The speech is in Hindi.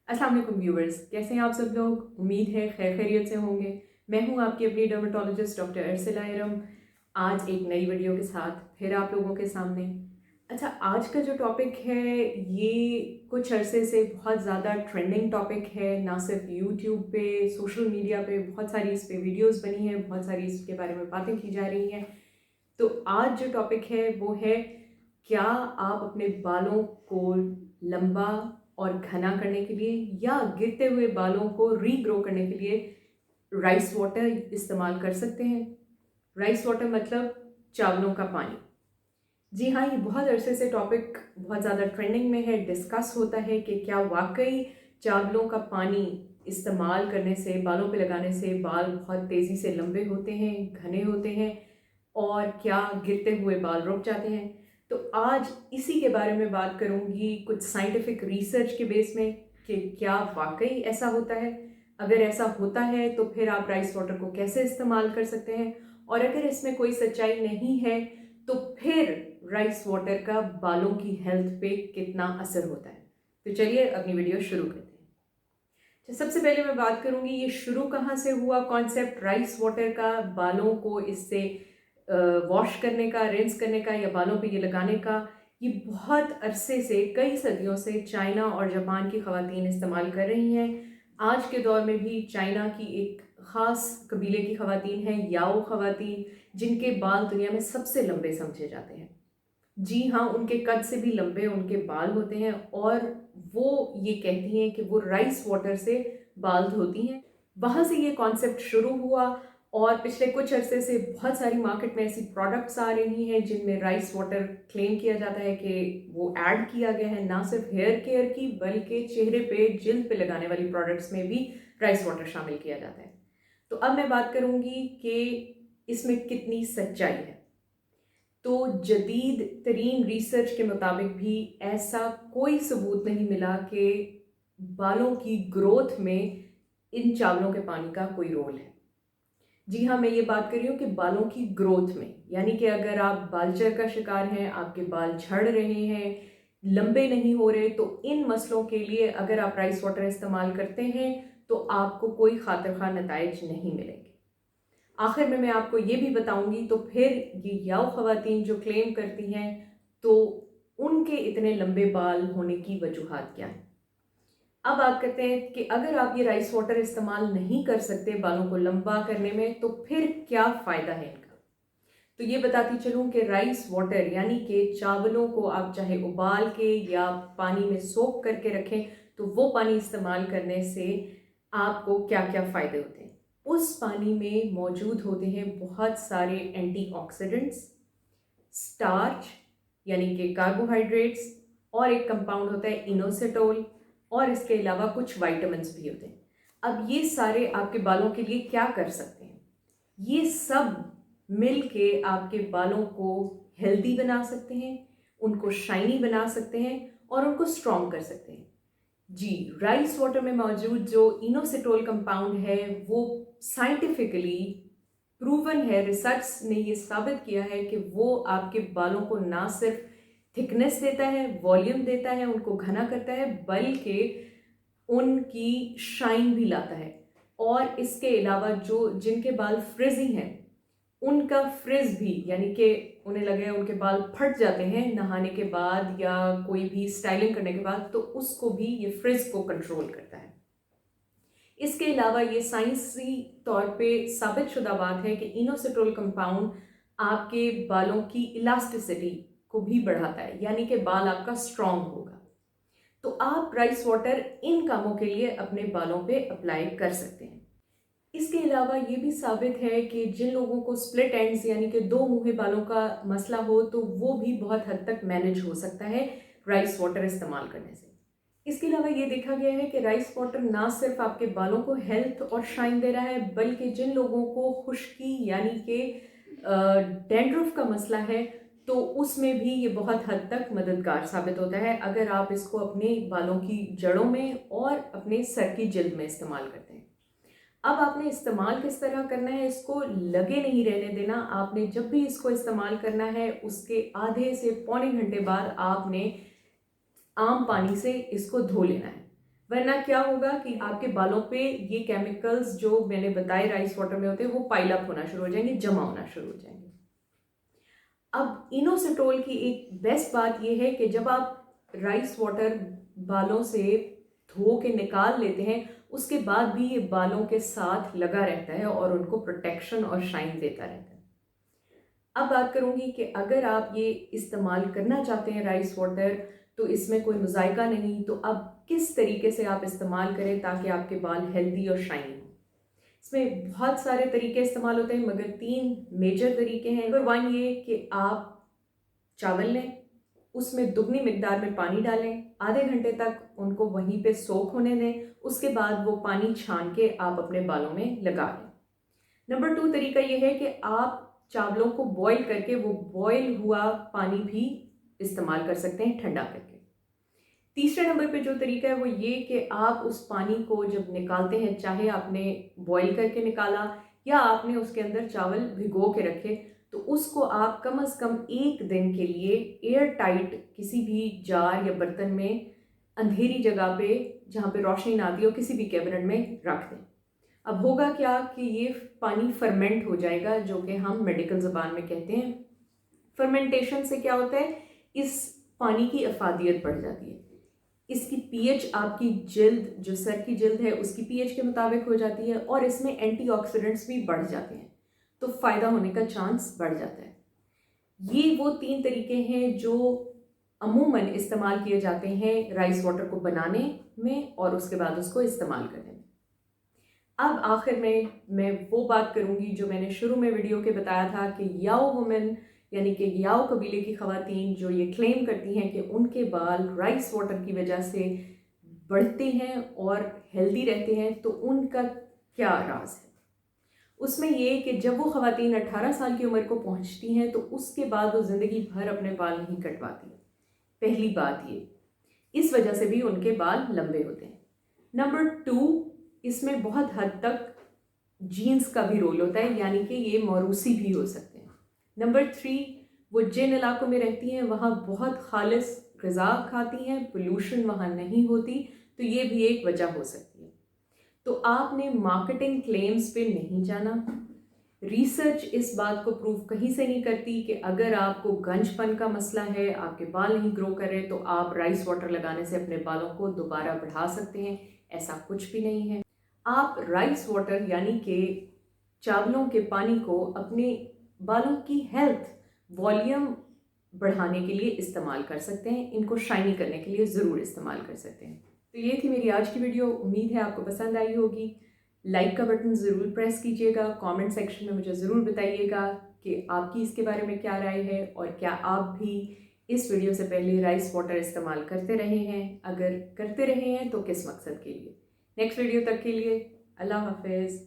अस्सलाम वालेकुम व्यूअर्स, कैसे हैं आप सब लोग। उम्मीद है खैर खैरियत से होंगे। मैं हूं आपकी अपनी डर्मेटोलॉजिस्ट डॉक्टर अरसला इरम, आज एक नई वीडियो के साथ फिर आप लोगों के सामने। अच्छा, आज का जो टॉपिक है ये कुछ अरसे से बहुत ज़्यादा ट्रेंडिंग टॉपिक है, ना सिर्फ यूट्यूब पे, सोशल मीडिया पे बहुत सारी इस पे वीडियोस बनी हैं, बहुत सारी इसके बारे में बातें की जा रही हैं। तो आज जो टॉपिक है वो है, क्या आप अपने बालों को लंबा और घना करने के लिए या गिरते हुए बालों को रीग्रो करने के लिए राइस वाटर इस्तेमाल कर सकते हैं। राइस वाटर मतलब चावलों का पानी। जी हाँ, ये बहुत अरसे से टॉपिक बहुत ज़्यादा ट्रेंडिंग में है, डिस्कस होता है कि क्या वाकई चावलों का पानी इस्तेमाल करने से, बालों पे लगाने से बाल बहुत तेज़ी से लंबे होते हैं, घने होते हैं, और क्या गिरते हुए बाल रुक जाते हैं। तो आज इसी के बारे में बात करूंगी, कुछ साइंटिफिक रिसर्च के बेस में, कि क्या वाकई ऐसा होता है। अगर ऐसा होता है तो फिर आप राइस वाटर को कैसे इस्तेमाल कर सकते हैं, और अगर इसमें कोई सच्चाई नहीं है तो फिर राइस वाटर का बालों की हेल्थ पे कितना असर होता है। तो चलिए अपनी वीडियो शुरू करते हैं। तो सबसे पहले मैं बात करूंगी ये शुरू कहाँ से हुआ कॉन्सेप्ट राइस वाटर का, बालों को इससे वॉश करने का, रिंस करने का या बालों पे ये लगाने का। ये बहुत अरसे से, कई सदियों से चाइना और जापान की ख़वातीन इस्तेमाल कर रही हैं। आज के दौर में भी चाइना की एक ख़ास कबीले की ख़वातीन हैं, याओ ख़वातीन, जिनके बाल दुनिया में सबसे लंबे समझे जाते हैं। जी हाँ, उनके कद से भी लंबे उनके बाल होते हैं, और वो ये कहती हैं कि वो राइस वाटर से बाल धोती हैं। वहाँ से ये कॉन्सेप्ट शुरू हुआ, और पिछले कुछ अरसे से बहुत सारी मार्केट में ऐसी प्रोडक्ट्स आ रही हैं जिनमें राइस वाटर क्लेम किया जाता है कि वो ऐड किया गया है। ना सिर्फ हेयर केयर की, बल्कि चेहरे पे, जिल्द पे लगाने वाली प्रोडक्ट्स में भी राइस वाटर शामिल किया जाता है। तो अब मैं बात करूँगी कि इसमें कितनी सच्चाई है। तो जदीद तरीन रिसर्च के मुताबिक भी ऐसा कोई सबूत नहीं मिला कि बालों की ग्रोथ में इन चावलों के पानी का कोई रोल है। जी हाँ, मैं ये बात कर रही हूँ कि बालों की ग्रोथ में, यानी कि अगर आप बालचर का शिकार हैं, आपके बाल झड़ रहे हैं, लंबे नहीं हो रहे, तो इन मसलों के लिए अगर आप राइस वाटर इस्तेमाल करते हैं तो आपको कोई खातिर खा नताइज नहीं मिलेंगे। आखिर में मैं आपको ये भी बताऊंगी, तो फिर ये याओ ख़वातीन जो क्लेम करती हैं, तो उनके इतने लंबे बाल होने की वजूहात क्या है। अब बात करते हैं कि अगर आप ये राइस वाटर इस्तेमाल नहीं कर सकते बालों को लंबा करने में, तो फिर क्या फ़ायदा है इनका। तो ये बताती चलूँ कि राइस वाटर यानी कि चावलों को आप चाहे उबाल के या पानी में सोख करके रखें, तो वो पानी इस्तेमाल करने से आपको क्या क्या फ़ायदे होते हैं। उस पानी में मौजूद होते हैं बहुत सारे एंटीऑक्सीडेंट्स, स्टार्च यानी कि कार्बोहाइड्रेट्स, और एक कंपाउंड होता है इनोसिटोल, और इसके अलावा कुछ वाइटामिन्स भी होते हैं। अब ये सारे आपके बालों के लिए क्या कर सकते हैं, ये सब मिल के आपके बालों को हेल्दी बना सकते हैं, उनको शाइनी बना सकते हैं, और उनको स्ट्रॉन्ग कर सकते हैं। जी, राइस वाटर में मौजूद जो इनोसिटोल कंपाउंड है वो साइंटिफिकली प्रूवन है, रिसर्च ने ये साबित किया है कि वो आपके बालों को ना सिर्फ थिकनेस देता है, वॉल्यूम देता है, उनको घना करता है, बल्कि उनकी शाइन भी लाता है। और इसके अलावा जो जिनके बाल फ्रिजी हैं, उनका फ्रिज भी, यानी कि उन्हें लगे उनके बाल फट जाते हैं नहाने के बाद या कोई भी स्टाइलिंग करने के बाद, तो उसको भी ये फ्रिज को कंट्रोल करता है। इसके अलावा ये साइंसी तौर पे साबित शुदा बात है कि इनोसिटोल कंपाउंड आपके बालों की इलास्टिसिटी को भी बढ़ाता है, यानी कि बाल आपका स्ट्रॉन्ग होगा। तो आप राइस वाटर इन कामों के लिए अपने बालों पे अप्लाई कर सकते हैं। इसके अलावा ये भी साबित है कि जिन लोगों को स्प्लिट एंड्स यानी कि दो मुँहे बालों का मसला हो, तो वो भी बहुत हद तक मैनेज हो सकता है राइस वाटर इस्तेमाल करने से। इसके अलावा ये देखा गया है कि राइस वाटर ना सिर्फ आपके बालों को हेल्थ और शाइन दे रहा है, बल्कि जिन लोगों को खुश्की यानी कि डैंड्रफ का मसला है, तो उसमें भी ये बहुत हद तक मददगार साबित होता है अगर आप इसको अपने बालों की जड़ों में और अपने सर की जिल्द में इस्तेमाल करते हैं। अब आपने इस्तेमाल किस तरह करना है, इसको लगे नहीं रहने देना। आपने जब भी इसको इस्तेमाल करना है, उसके आधे से पौने घंटे बाद आपने आम पानी से इसको धो लेना है। वरना क्या होगा कि आपके बालों पे ये केमिकल्स जो मैंने बताए राइस वाटर में होते हैं वो पाइल अप होना शुरू हो जाएंगे, जमा होना शुरू हो जाएंगे। अब इनोसिटोल की एक बेस्ट बात ये है कि जब आप राइस वाटर बालों से धो के निकाल लेते हैं उसके बाद भी ये बालों के साथ लगा रहता है और उनको प्रोटेक्शन और शाइन देता रहता है। अब बात करूंगी कि अगर आप ये इस्तेमाल करना चाहते हैं राइस वाटर तो इसमें कोई मुज़ायका नहीं, तो अब किस तरीके से आप इस्तेमाल करें ताकि आपके बाल हेल्दी और शाइनी हो। इसमें बहुत सारे तरीके इस्तेमाल होते हैं मगर 3 मेजर तरीके हैं। नंबर 1 ये कि आप चावल लें, उसमें दुगनी मिकदार में पानी डालें, आधे घंटे तक उनको वहीं पे सोख होने दें, उसके बाद वो पानी छान के आप अपने बालों में लगा लें। नंबर 2 तरीका ये है कि आप चावलों को बॉईल करके वो बॉईल हुआ पानी भी इस्तेमाल कर सकते हैं ठंडा करके। तीसरे नंबर पे जो तरीका है वो ये कि आप उस पानी को जब निकालते हैं, चाहे आपने बॉईल करके निकाला या आपने उसके अंदर चावल भिगो के रखे, तो उसको आप कम से कम 1 दिन के लिए एयर टाइट किसी भी जार या बर्तन में अंधेरी जगह पे जहाँ पे रोशनी ना आती हो किसी भी कैबिनेट में रख दें। अब होगा क्या कि ये पानी फर्मेंट हो जाएगा, जो कि हम मेडिकल ज़बान में कहते हैं। फर्मेंटेशन से क्या होता है, इस पानी की अफादियत बढ़ जाती है, इसकी पीएच आपकी जिल्द जो सर की जिल्द है उसकी पीएच के मुताबिक हो जाती है और इसमें एंटीऑक्सीडेंट्स भी बढ़ जाते हैं, तो फ़ायदा होने का चांस बढ़ जाता है। ये वो 3 तरीके हैं जो अमूमन इस्तेमाल किए जाते हैं राइस वाटर को बनाने में और उसके बाद उसको इस्तेमाल करने में। अब आखिर में मैं वो बात करूंगी जो मैंने शुरू में वीडियो के बताया था कि याओ वुमेन यानी कि याओ कबीले की ख़वातीन जो ये क्लेम करती हैं कि उनके बाल राइस वाटर की वजह से बढ़ते हैं और हेल्दी रहते हैं, तो उनका क्या राज है। उसमें ये कि जब वो ख़वातीन 18 साल की उम्र को पहुंचती हैं तो उसके बाद वो ज़िंदगी भर अपने बाल नहीं कटवाती। पहली बात ये, इस वजह से भी उनके बाल लंबे होते हैं। नंबर 2, इसमें बहुत हद तक जीन्स का भी रोल होता है, यानी कि ये मौरूसी भी हो सकते हैं। नंबर 3, वो जिन इलाकों में रहती हैं वहाँ बहुत खालिस ग़िज़ा खाती हैं, पोल्यूशन वहाँ नहीं होती, तो ये भी एक वजह हो सकती है। तो आपने मार्केटिंग क्लेम्स पे नहीं जाना। रिसर्च इस बात को प्रूव कहीं से नहीं करती कि अगर आपको गंजपन का मसला है, आपके बाल नहीं ग्रो कर रहे, तो आप राइस वाटर लगाने से अपने बालों को दोबारा बढ़ा सकते हैं। ऐसा कुछ भी नहीं है। आप राइस वाटर यानी कि चावलों के पानी को अपने बालों की हेल्थ, वॉल्यूम बढ़ाने के लिए इस्तेमाल कर सकते हैं, इनको शाइनी करने के लिए ज़रूर इस्तेमाल कर सकते हैं। तो ये थी मेरी आज की वीडियो, उम्मीद है आपको पसंद आई होगी। लाइक का बटन ज़रूर प्रेस कीजिएगा, कमेंट सेक्शन में मुझे ज़रूर बताइएगा कि आपकी इसके बारे में क्या राय है और क्या आप भी इस वीडियो से पहले राइस वाटर इस्तेमाल करते रहे हैं। अगर करते रहे हैं तो किस मकसद के लिए। नेक्स्ट वीडियो तक के लिए अल्लाह हाफिज़।